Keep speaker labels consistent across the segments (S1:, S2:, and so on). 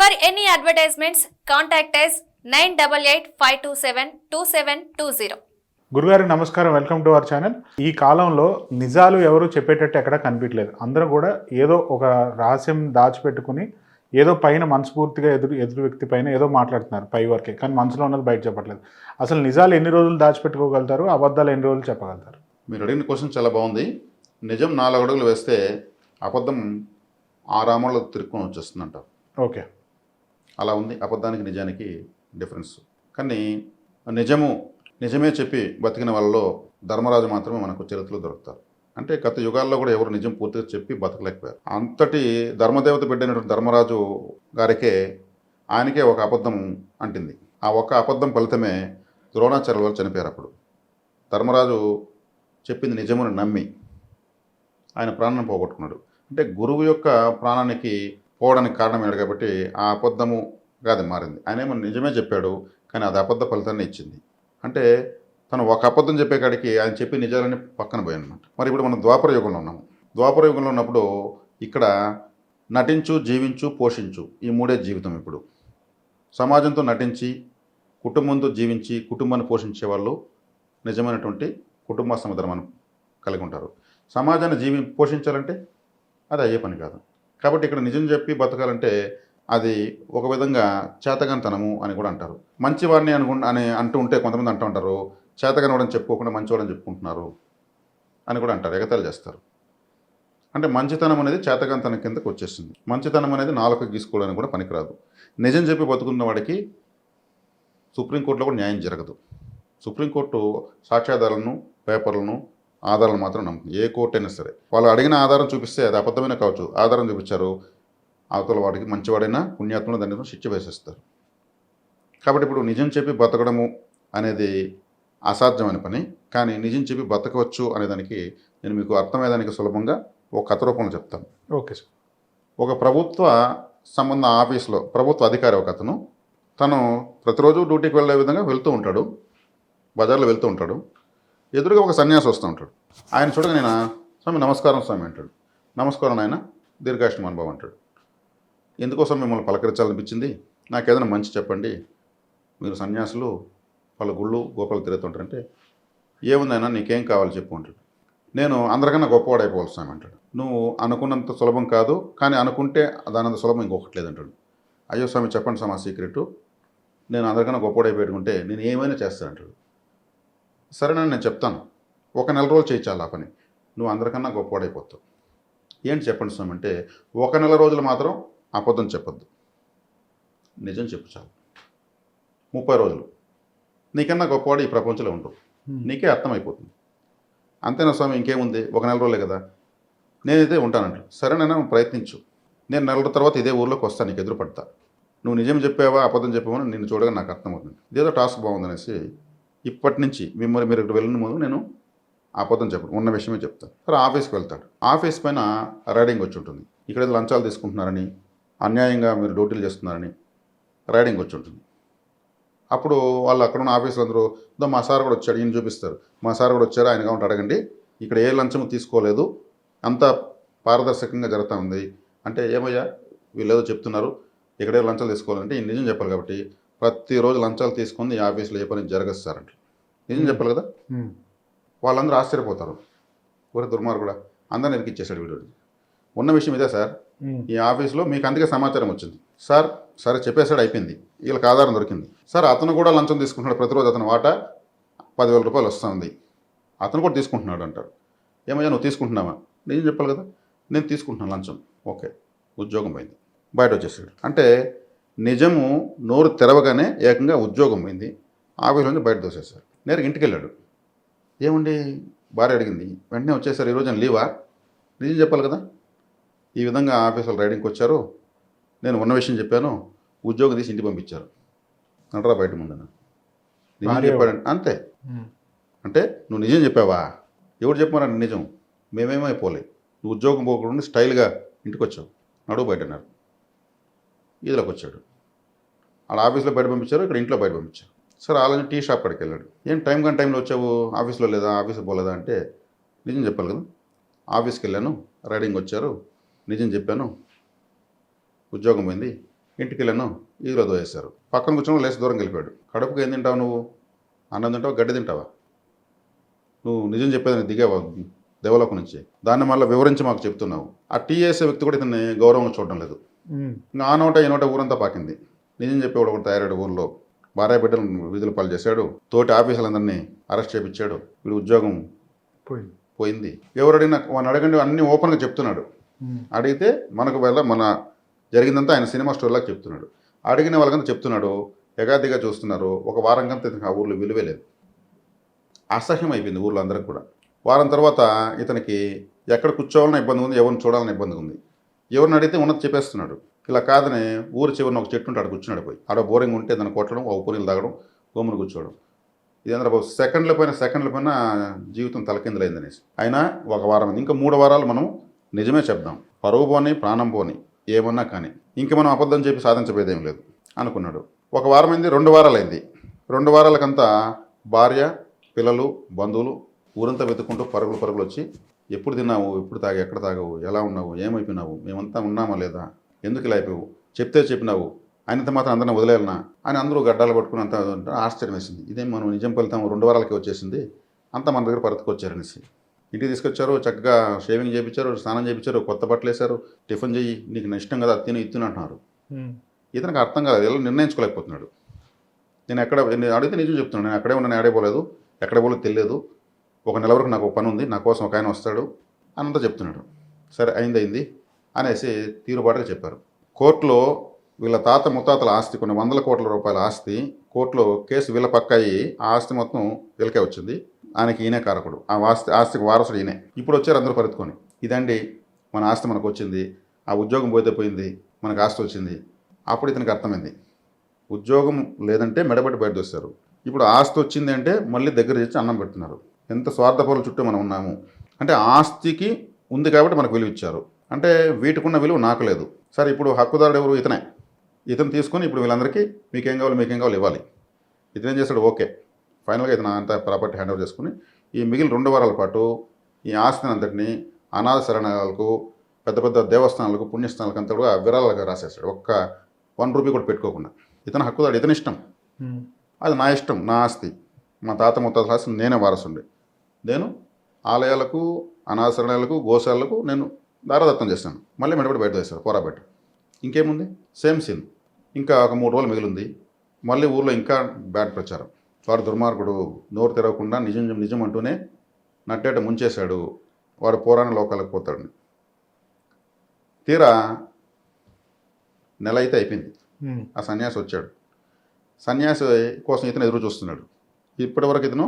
S1: For any advertisements, contact us 9885272720.
S2: గురుగారు నమస్కారం, welcome to our channel. ఈ కాలంలో నిజాలు ఎవరు చెప్పేటట్టు ఎక్కడ కనిపించలేదు. అందరూ కూడా ఏదో ఒక రహస్యం దాచిపెట్టుకుని ఏదో పైన మనస్ఫూర్తిగా ఎదురు వ్యక్తి పైన ఏదో మాట్లాడుతున్నారు పై వరకే, కానీ మనసులో ఉన్నది బయట చెప్పట్లేదు. అసలు నిజాలు ఎన్ని రోజులు దాచిపెట్టుకోగలుగుతారు, అబద్ధాలు ఎన్ని రోజులు చెప్పగలుగుతారు?
S3: మీరు అడిగిన క్వశ్చన్ చాలా బాగుంది. నిజం 4 అడుగులు వేస్తే అబద్ధం 6 అడుగులు తిరుక్కొని వచ్చేస్తుందంటారు.
S2: ఓకే,
S3: అలా ఉంది అబద్ధానికి నిజానికి డిఫరెన్స్. కానీ నిజమే చెప్పి బతికిన వాళ్ళలో ధర్మరాజు మాత్రమే మనకు చరిత్రలో దొరుకుతారు. అంటే గత యుగాల్లో కూడా ఎవరు నిజం పూర్తిగా చెప్పి బతకలేకపోయారు. అంతటి ధర్మదేవత బిడ్డైనటువంటి ధర్మరాజు గారికే ఆయనకే ఒక అబద్ధం అంటింది. ఆ ఒక్క అబద్ధం ఫలితమే ద్రోణాచార్యుల వారు చనిపోయారు. అప్పుడు ధర్మరాజు చెప్పింది నిజమని నమ్మి ఆయన ప్రాణాన్ని పోగొట్టుకున్నాడు. అంటే గురువు యొక్క ప్రాణానికి పోవడానికి కారణమయ్యాడు కాబట్టి ఆ అబద్ధముగా అది మారింది. ఆయన ఏమో నిజమే చెప్పాడు, కానీ అది అబద్ధ ఫలితాన్ని ఇచ్చింది. అంటే తను ఒక అబద్ధం చెప్పే కాడికి ఆయన చెప్పి నిజాలని పక్కన పోయానమాట. మరి ఇప్పుడు మనం ద్వాపర యుగంలో ఉన్నాము. ద్వాపర యుగంలో ఉన్నప్పుడు ఇక్కడ నటించు, జీవించు, పోషించు, ఈ 3 జీవితం. ఇప్పుడు సమాజంతో నటించి కుటుంబంతో జీవించి కుటుంబాన్ని పోషించే వాళ్ళు నిజమైనటువంటి కుటుంబ సమధర్మాన్ని కలిగి ఉంటారు. సమాజాన్ని పోషించాలంటే అది అయ్యే పని కాదు. కాబట్టి ఇక్కడ నిజం చెప్పి బతకాలంటే అది ఒక విధంగా చేతగానితనము అని కూడా అంటారు. మంచివాడిని అని అంటూ ఉంటే కొంతమంది అంటూ ఉంటారు, చేతగానివాడని చెప్పుకోకుండా మంచివాడని చెప్పుకుంటున్నారు అని కూడా అంటారు, ఎగతాళి చేస్తారు. అంటే మంచితనం అనేది చేతగానితనం కిందకు వచ్చేస్తుంది. మంచితనం అనేది నాలుక గీసుకోవడానికి కూడా పనికిరాదు. నిజం చెప్పి బతుకున్న వాడికి సుప్రీంకోర్టులో కూడా న్యాయం జరగదు. సుప్రీంకోర్టు సాక్ష్యాధారాలను, పేపర్లను, ఆధారాలు మాత్రం నమ్ముతుంది. ఏ కోర్టు అయినా సరే వాళ్ళు అడిగిన ఆధారం చూపిస్తే అది అబద్ధమైన కావచ్చు, ఆధారం చూపించారు, అవతల వాడికి మంచివాడైనా పుణ్యాత్మలో దాని శిక్ష వేసేస్తారు. కాబట్టి ఇప్పుడు నిజం చెప్పి బతకడము అనేది అసాధ్యమైన పని. కానీ నిజం చెప్పి బతకవచ్చు అనేదానికి నేను మీకు అర్థమయ్యేదానికి సులభంగా ఒక కథ రూపంలో చెప్తాను.
S2: Okay sir.
S3: ఒక ప్రభుత్వ సంబంధ ఆఫీస్లో ప్రభుత్వ అధికారి ఒక అతను, తను ప్రతిరోజు డ్యూటీకి వెళ్ళే విధంగా వెళ్తూ ఉంటాడు, బజార్లో వెళ్తూ ఉంటాడు. ఎదురుగా ఒక సన్యాసి వస్తూ ఉంటాడు. ఆయన చూడగా నేను స్వామి నమస్కారం స్వామి అంటాడు. నమస్కారం ఆయన, దీర్ఘాయుష్మాన్ అనుభవం అంటాడు. ఎందుకోసం మిమ్మల్ని పలకరించాలనిపించింది, నాకు ఏదైనా మంచి చెప్పండి, మీరు సన్యాసులు వాళ్ళ గుళ్ళు గోపాలు తిరుగుతుంటారంటే ఏముంది ఆయన, నీకేం కావాలి చెప్పు అంటాడు. నేను అందరికన్నా గొప్పవాడైపోవాలి స్వామి అంటాడు. నువ్వు అనుకున్నంత సులభం కాదు, కానీ అనుకుంటే దానంత సులభం ఇంకొకటి లేదంటాడు. అయ్యో స్వామి చెప్పండి స్వామి ఆ సీక్రెట్, నేను అందరికన్నా గొప్పవాడైపోయాడుకుంటే నేను ఏమైనా చేస్తానంటాడు. సరేనని నేను చెప్తాను, 1 నెల రోజులు చేయించాలి ఆ పని, నువ్వు అందరికన్నా గొప్పవాడైపోతావు. ఏంటి చెప్పండి స్వామి అంటే 1 నెల రోజులు మాత్రం అబద్ధం చెప్పొద్దు, నిజం చెప్పు చాలు. 30 రోజులు నీకన్నా గొప్పవాడు ఈ ప్రపంచంలో ఉండవు, నీకే అర్థమైపోతుంది. అంతేనా స్వామి, ఇంకేముంది, 1 నెల రోజులే కదా, నేనైతే ఉంటానంట. సరేనైనా ప్రయత్నించు, నేను 1 నెలల తర్వాత ఇదే ఊర్లోకి వస్తాను, నీకు ఎదురు పడతా, నువ్వు నిజం చెప్పావా అబద్ధం చెప్పావని నిన్ను చూడగా నాకు అర్థమవుతుంది. ఇదేదో టాస్క్ బాగుందనేసి ఇప్పటి నుంచి మీరు ఇక్కడ వెళ్ళిన ముందు నేను అబద్ధం చెప్పను, ఉన్న విషయమే చెప్తాను. సరే ఆఫీస్కి వెళ్తాడు. ఆఫీస్ పైన రైడింగ్ వచ్చి ఉంటుంది. ఇక్కడ లంచాలు తీసుకుంటున్నారని, అన్యాయంగా మీరు డ్యూటీలు చేస్తున్నారని రైడింగ్ వచ్చి ఉంటుంది. అప్పుడు వాళ్ళు అక్కడ ఉన్న ఆఫీసులు అందరూ మా సార్ కూడా వచ్చాడు, ఈయన చూపిస్తారు, మా సార్ కూడా వచ్చారు, ఆయన కాబట్టి అడగండి, ఇక్కడ ఏ లంచము తీసుకోలేదు, అంతా పారదర్శకంగా జరుగుతూ ఉంది అంటే, ఏమయ్యా వీళ్ళు ఏదో చెప్తున్నారు, ఇక్కడే లంచాలు తీసుకోవాలంటే ఈయన నిజం చెప్పాలి. కాబట్టి ప్రతిరోజు లంచాలు తీసుకొని ఈ ఆఫీస్లో ఏ పని జరగదు సార్ అంటే నిజం చెప్పాలి కదా. వాళ్ళందరూ ఆశ్చర్యపోతారు, ఊరే దుర్మార్గుడా అందరిని ఇరికిచ్చేసాడు వీడు. ఉన్న విషయం ఇదే సార్, ఈ ఆఫీస్లో మీకు అందుకే సమాచారం వచ్చింది సార్. సరే చెప్పేసాడు, అయిపోయింది, వీళ్ళకి ఆధారం దొరికింది సార్. అతను కూడా లంచం తీసుకుంటున్నాడు, ప్రతిరోజు అతను వాటా 10,000 రూపాయలు వస్తుంది, అతను కూడా తీసుకుంటున్నాడు అంటారు. ఏమయ్యా నువ్వు తీసుకుంటున్నావా, నిజం చెప్పాలి కదా. నేను తీసుకుంటున్నాను లంచం. ఓకే, ఉద్యోగం పోయింది, బయట వచ్చేసాడు. అంటే నిజము నోరు తెరవగానే ఏకంగా ఉద్యోగం పోయింది, ఆఫీస్ నుంచి బయట దోసేశారు. నేరుగా ఇంటికి వెళ్ళాడు. ఏముండి భార్య అడిగింది, వెంటనే వచ్చేసారు, ఈరోజు అని లీవా, నిజం చెప్పాలి కదా. ఈ విధంగా ఆఫీసులో రైడింగ్కి వచ్చారు, నేను ఉన్న విషయం చెప్పాను, ఉద్యోగం తీసి ఇంటికి పంపించారు అంటారా బయట ముందన. నిజం చెప్పాడంటే అంతే. అంటే నువ్వు నిజం చెప్పావా, ఎవరు చెప్పారంటే నిజం, మేమేమైపోలే, నువ్వు ఉద్యోగం పోకుండా స్టైల్గా ఇంటికి వచ్చావు, నడువు బయట అన్నారు. ఈదులోకి వచ్చాడు, వాళ్ళ ఆఫీస్లో బయట పంపించారు, ఇక్కడ ఇంట్లో బయట పంపించారు. సరే ఆలోచన టీ షాప్ కాడికి వెళ్ళాడు. ఏం టైంలో వచ్చావు, ఆఫీస్లో లేదా, ఆఫీస్కి పోలేదా అంటే నిజం చెప్పాలి కదా. ఆఫీస్కి వెళ్ళాను, రైడింగ్ వచ్చారు, నిజం చెప్పాను, ఉద్యోగం పోయింది, ఇంటికి వెళ్ళాను, ఈలో దోసేశారు. పక్కన కూర్చొని లేచి దూరం వెళ్ళిపోయాడు. కడుపుకి ఏం తింటావు నువ్వు? అన్నం తింటావా, గడ్డి తింటావా? నువ్వు నిజం చెప్పేదానికి దిగావా డెవలప్ నుంచి? దాన్ని మళ్ళీ వివరించి మాకు చెప్తున్నావు. ఆ టీ చేసే వ్యక్తి కూడా ఇతన్ని గౌరవంగా చూడడం లేదు. ఇంకా ఆ నోట ఈ నోట ఊరంతా పాకింది. నిజం చెప్పేవాడు ఒకటి తయారాడు ఊర్లో. భార్య బిడ్డలు విధులు పాలు చేశాడు, తోటి ఆఫీసులందరినీ అరెస్ట్ చేయించాడు, వీడు ఉద్యోగం పోయింది. ఎవరు అడిగినా వాడిని అడగండి అన్నీ ఓపెన్గా చెప్తున్నాడు. అడిగితే మనకు మన జరిగిందంతా ఆయన సినిమా స్టోరీలాగా చెప్తున్నాడు. అడిగిన వాళ్ళకంతా చెప్తున్నాడు, ఎగాదిగా చూస్తున్నారు. ఒక వారం కంతా ఇతనికి ఆ ఊర్లో విలువే లేదు. అసహ్యం అయిపోయింది ఊర్లో అందరికి కూడా. వారం తర్వాత ఇతనికి ఎక్కడ కూర్చోవాలన్న ఇబ్బంది ఉంది, ఎవరిని చూడాలని ఇబ్బంది ఉంది. ఎవరిని అడిగితే ఉన్నది చెప్పేస్తున్నాడు. ఇలా కాదని ఊరు చివరిన ఒక చెట్టు ఉంటే ఆడ కూర్చున్నాడు. పోయి ఆడ బోరింగ్ ఉంటే దాన్ని కొట్టడం, ఒక పూరీలు తాగడం, గోమును కూర్చోవడం. ఇదేంద్ర బాబు సెకండ్ల పైన జీవితం తలకిందులైందనేసి. అయినా ఒక వారం, ఇంకా 3 వారాలు మనం నిజమే చెప్దాం, పరువు పోని ప్రాణం పోని ఏమన్నా కానీ ఇంక మనం అబద్ధం చెప్పి సాధించబోయేదేం లేదు అనుకున్నాడు. ఒక వారం అయింది, 2 వారాలైంది. 2 వారాలకంతా భార్య, పిల్లలు, బంధువులు ఊరంతా వెతుక్కుంటూ పరుగులు వచ్చి, ఎప్పుడు తిన్నావు, ఎప్పుడు తాగి, ఎక్కడ తాగావు, ఎలా ఉన్నావు, ఏమైపోయినావు, మేమంతా ఉన్నామా లేదా, ఎందుకు ఇలా అయిపోయావు, చెప్తే చెప్పినావు, ఆయనంత మాత్రం అందరిని వదిలేయాలనా అని అందరూ గడ్డాలు పట్టుకుని అంత ఆశ్చర్యం వేసింది. ఇదేం మనం నిజం ఫలితం 2 వారాలకే వచ్చేసింది, అంతా మన దగ్గర పరితకొచ్చారనేసి ఇంటికి తీసుకొచ్చారు. చక్కగా షేవింగ్ చేయించారు, స్నానం చేయించారు, కొత్త బట్టలు వేశారు. టిఫిన్ చెయ్యి, నీకు ఇష్టం కదా తిని ఇత్తుని అంటున్నారు. ఇతనికి అర్థం కాదు, ఎలా నిర్ణయించుకోలేకపోతున్నాడు. నేను అడిగితే నిజం చెప్తున్నాను, నేను అక్కడే ఉన్నాను, ఆడేపోలేదు, ఎక్కడ పోలేదు తెలియదు, ఒక నెల వరకు నాకు పని ఉంది, నా కోసం ఒక ఆయన వస్తాడు అనంతా చెప్తున్నాడు. సరే అయింది అనేసి తీరుబాటుగా చెప్పారు. కోర్టులో వీళ్ళ తాత ముత్తాతల ఆస్తి, కొన్ని 100 కోట్ల రూపాయల ఆస్తి కోర్టులో కేసు వీళ్ళ పక్క అయ్యి ఆ ఆస్తి మొత్తం వీళ్ళకే వచ్చింది. ఆయనకి ఈయనే కారకుడు, ఆ ఆస్తికి వారసుడు ఈయనే. ఇప్పుడు వచ్చారు అందరూ పరితుకొని, ఇదండి మన ఆస్తి మనకు వచ్చింది, ఆ ఉద్యోగం పోతే పోయింది, మనకు ఆస్తి వచ్చింది. అప్పుడు ఇతనికి అర్థమైంది, ఉద్యోగం లేదంటే మెడబెట్టి బయట వస్తారు, ఇప్పుడు ఆస్తి వచ్చింది అంటే మళ్ళీ దగ్గర చేసి అన్నం పెడుతున్నారు. ఎంత స్వార్థపరుల చుట్టూ మనం ఉన్నాము. అంటే ఆస్తికి ఉంది కాబట్టి మనకు విలువ ఇచ్చారు, అంటే వీటికున్న విలువ నాకు లేదు. సరే ఇప్పుడు హక్కుదారుడు ఎవరు? ఇతనే. ఇతను తీసుకొని ఇప్పుడు వీళ్ళందరికీ మీకేం కావాలి ఇవ్వాలి. ఇతనేం చేశాడు, ఓకే ఫైనల్గా ఇతను అంతా ప్రాపర్టీ హ్యాండ్ ఓవర్ చేసుకుని ఈ మిగిలిన 2 వారాల పాటు ఈ ఆస్తిని అంతటిని అనాథ శరణాలయాలకు, పెద్ద పెద్ద దేవస్థానాలకు, పుణ్యస్థానాలకు అంతా కూడా విరాళాలుగా రాసేస్తాడు, ఒక్క 1 రూపీ కూడా పెట్టుకోకుండా. ఇతను హక్కుదారుడు, ఇతని ఇష్టం, అది నా ఇష్టం, నా ఆస్తి, మా తాత ముత్తాతల ఆస్తి, నేనే వారసుండి. నేను ఆలయాలకు, అనాథ శరణాలయాలకు, గోశాలకు నేను దారాదత్తం చేశాను. మళ్ళీ మెడబడి బయట వేశారు, పోరాబెట్ట. ఇంకేముంది, సేమ్ సీన్. ఇంకా ఒక 3 రోజులు మిగిలింది. మళ్ళీ ఊర్లో ఇంకా బ్యాడ్ ప్రచారం, వాడు దుర్మార్గుడు, నోరు తెరవకుండా నిజం అంటూనే నట్టేట ముంచేశాడు, వాడు పురాణ లోకాలకు పోతాడు. తీరా నెల అయితే అయిపోయింది, ఆ సన్యాసి వచ్చాడు. సన్యాసి కోసం ఇతను ఎదురు చూస్తున్నాడు. ఇప్పటివరకు ఇతను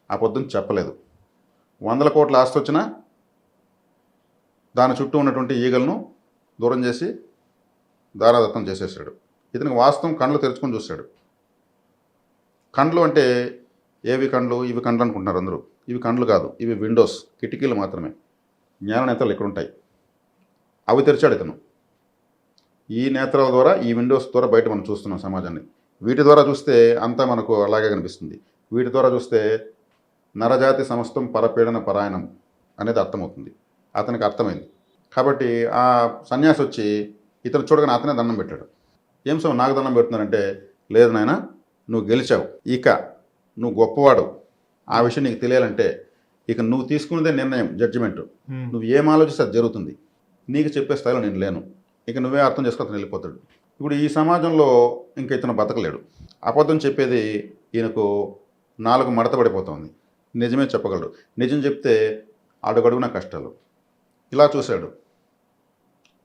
S3: ఆ పొద్దున్న చెప్పలేదు. 100 కోట్ల ఆస్తి వచ్చినా దాని చుట్టూ ఉన్నటువంటి ఈగలను దూరం చేసి దారాదత్తం చేసేసాడు. ఇతనికి వాస్తవం కళ్ళు తెరుచుకొని చూశాడు. కండ్లు అంటే ఏవి కండ్లు, ఇవి కండ్లు అనుకుంటున్నారు అందరూ. ఇవి కండ్లు కాదు, ఇవి విండోస్, కిటికీలు మాత్రమే. జ్ఞాన నేత్రాలు ఇక్కడ ఉంటాయి, అవి తెరిచాడు ఇతను. ఈ నేత్రాల ద్వారా, ఈ విండోస్ ద్వారా బయట మనం చూస్తున్నాం సమాజాన్ని. వీటి ద్వారా చూస్తే అంతా మనకు అలాగే కనిపిస్తుంది. వీటి ద్వారా చూస్తే నరజాతి సమస్తం పరపీడన పరాయణం అనేది అర్థమవుతుంది. అతనికి అర్థమైంది. కాబట్టి ఆ సన్యాసి వచ్చి ఇతను చూడగానే అతనే దండం పెట్టాడు. ఏం సో నాకు దండం పెడుతున్నారంటే, లేదు నాయన, నువ్వు గెలిచావు, ఇక నువ్వు గొప్పవాడు, ఆ విషయం నీకు తెలియాలంటే ఇక నువ్వు తీసుకున్నదే నిర్ణయం, జడ్జిమెంట్, నువ్వు ఏం ఆలోచిస్తే అది జరుగుతుంది, నీకు చెప్పే స్థాయిలో నేను లేను, ఇక నువ్వే అర్థం చేసుకుని అతను వెళ్ళిపోతాడు. ఇప్పుడు ఈ సమాజంలో ఇంకా ఇతను బతకలేడు. అబద్ధం చెప్పేది ఈయనకు 4 మడతపడిపోతుంది. నిజమే చెప్పగలడు. నిజం చెప్తే అడుగడుగున కష్టాలు. ఇలా చూశాడు.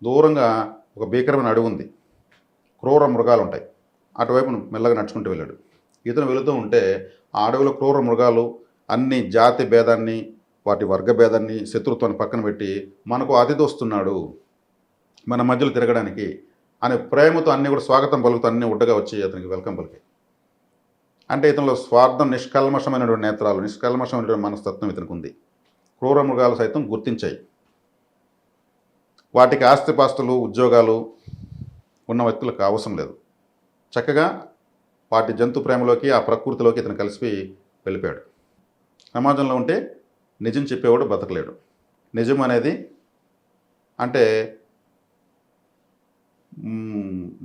S3: దూరంగా ఒక భీకరమైన అడవి ఉంది, క్రూర మృగాలు ఉంటాయి. అటువైపు మెల్లగా నడుచుకుంటూ వెళ్ళాడు. ఇతను వెళుతూ ఉంటే ఆ అడవిలో క్రూర మృగాలు అన్ని జాతి భేదాన్ని, వాటి వర్గ భేదాన్ని, శత్రుత్వాన్ని పక్కన పెట్టి మనకు అతిథి వస్తున్నాడు మన మధ్యలో తిరగడానికి అనే ప్రేమతో అన్నీ కూడా స్వాగతం పలుకుతూ అన్నీ ఉడ్డగా వచ్చి అతనికి వెల్కమ్ పలికాయి. అంటే ఇతనిలో స్వార్థం, నిష్కల్మషమైనటువంటి నేత్రాలు, నిష్కల్మషమైనటువంటి మనస్తత్వం ఇతనికి ఉంది. క్రూర మృగాలు సైతం గుర్తించాయి. వాటికి ఆస్తిపాస్తులు, ఉద్యోగాలు ఉన్న వ్యక్తులకు అవసరం లేదు. చక్కగా వాటి జంతు ప్రేమలోకి, ఆ ప్రకృతిలోకి ఇతను కలిసిపోయి వెళ్ళిపోయాడు. సమాజంలో ఉంటే నిజం చెప్పేవాడు బతకలేడు. నిజం అనేది అంటే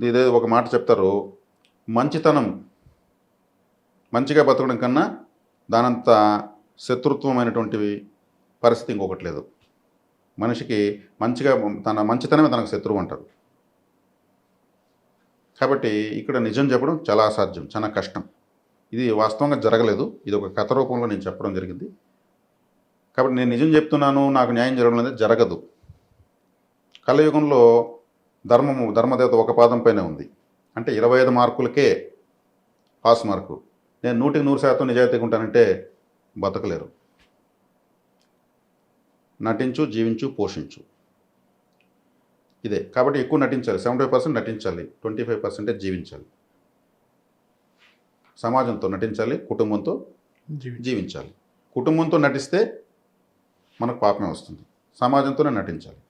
S3: ఇదే ఒక మాట చెప్తారు, మంచితనం మంచిగా బతకడం కన్నా దానంత శత్రుత్వమైనటువంటివి పరిస్థితి ఇంకొకటి లేదు. మనిషికి మంచిగా తన మంచితనమే తనకు శత్రువు అంటారు. కాబట్టి ఇక్కడ నిజం చెప్పడం చాలా అసాధ్యం, చాలా కష్టం. ఇది వాస్తవంగా జరగలేదు, ఇది ఒక కథ రూపంలో నేను చెప్పడం జరిగింది. కాబట్టి నేను నిజం చెప్తున్నాను, నాకు న్యాయం జరగడం అనేది జరగదు. కలియుగంలో ధర్మదేవత ఒక పాదం పైనే ఉంది. అంటే 25 మార్కులకే పాస్ మార్కు. నేను 100% నిజాయితీగా ఉంటానంటే బతకలేరు. నటించు, జీవించు, పోషించు, ఇదే. కాబట్టి ఎక్కువ నటించాలి, 75% నటించాలి, 25% జీవించాలి. సమాజంతో నటించాలి, కుటుంబంతో జీవించాలి. కుటుంబంతో నటిస్తే మనకు పాపమే వస్తుంది, సమాజంతోనే నటించాలి.